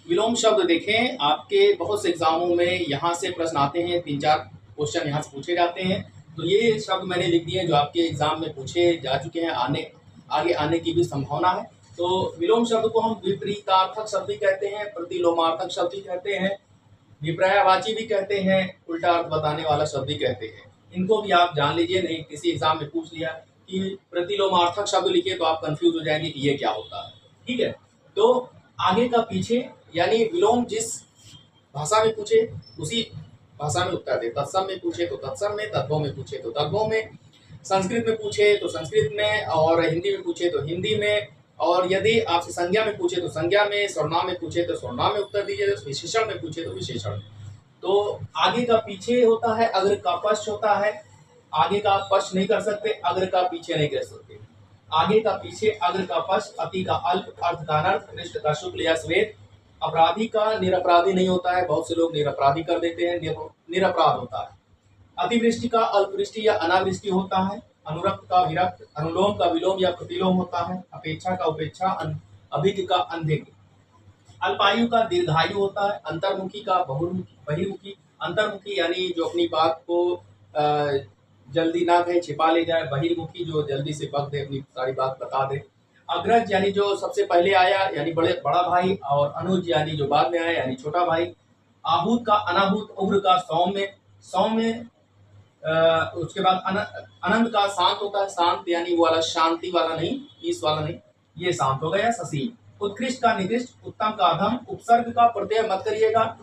विलोम शब्द देखें, आपके बहुत से एग्जामों में यहाँ से प्रश्न आते हैं, 3-4 क्वेश्चन यहाँ से पूछे जाते हैं। तो ये शब्द मैंने लिख दिए जो आपके एग्जाम में पूछे जा चुके हैं, आगे आने की भी संभावना है। तो विलोम शब्द को हम विपरीतार्थक शब्द भी कहते हैं, प्रतिलोमार्थक शब्द भी कहते हैं, विपर्यायवाची भी कहते हैं, उल्टा अर्थ बताने वाला शब्द भी कहते हैं। इनको भी आप जान लीजिए, नहीं किसी एग्जाम में पूछ लिया कि प्रतिलोमार्थक शब्द लिखिए तो आप कंफ्यूज हो जाएंगे कि ये क्या होता है। ठीक है, तो आगे का पीछे यानी विलोम जिस भाषा में पूछे उसी भाषा में उत्तर दे। तत्सम में पूछे तो तत्सम में, तद्भव में पूछे तो तद्भव में, संस्कृत में पूछे तो संस्कृत में, और हिंदी में पूछे तो हिंदी में, और यदि आपसे संज्ञा में पूछे तो संज्ञा में, सर्वनाम में पूछे तो सर्वनाम में उत्तर दीजिए, विशेषण में पूछे तो विशेषण में। तो आगे का पीछे होता है, अग्र का पश्च होता है। आगे का आप पश्च नहीं कर सकते, अग्र का पीछे नहीं कर सकते। आगे का पीछे, अग्र का पश्च, अति का अल्प, अर्थ का अनर्थ, पृष्ठ का शुक्ल या श्वेत, अपराधी का निरपराधी नहीं होता है, बहुत से लोग निरपराधी कर देते हैं, निरपराध होता है। अतिवृष्टि का अल्पवृष्टि या अनावृष्टि होता है, अनुरक्त का विरक्त, अनुलोम का विलोम या प्रतिलोम होता है, अपेक्षा का उपेक्षा, अभिज्ञ का अनभिज्ञ। अल्पायु का दीर्घायु होता है, अंतर्मुखी का बहिर्मुखी। अंतर्मुखी यानी जो अपनी बात को जल्दी ना कहे, छिपा ले जाए। बहिर्मुखी जो जल्दी से बक दे, अपनी सारी बात बता दे। अग्रज यानी जो सबसे पहले आया यानी बड़ा भाई, और अनुज यानी जो बाद में आया यानी छोटा भाई। आहूत का अनाहूत, उग्र का सौम्य, उसके बाद अनंत का शांत होता है। शांत यानी वो वाला शांति वाला नहीं, इस वाला नहीं, ये शांत हो गया। ससीम। उत्कृष्ट का निकृष्ट, उत्तम का अधम। उपसर्ग का प्रत्यय मत करिएगा,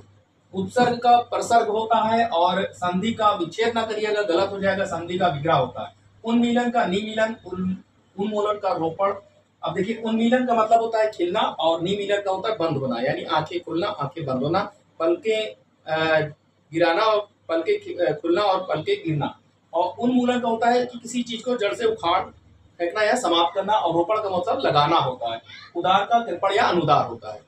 उपसर्ग का प्रसर्ग होता है, और संधि का विच्छेद ना करिएगा, गलत हो जाएगा। संधि का विग्रह होता है। उन्मीलन का निमीलन, उन्मूलन का रोपण। अब देखिए, उन्मीलन का मतलब होता है खिलना, और निमीलन का होता है बंद होना, यानी आंखें खुलना, आंखें बंद होना, पलके गिराना, और पलके खुलना और पलके गिरना। और उन्मूलन का होता है कि किसी चीज को जड़ से उखाड़ फेंकना या समाप्त करना, और रोपण का मतलब लगाना होता है। उदार का कृपण या अनुदार होता है।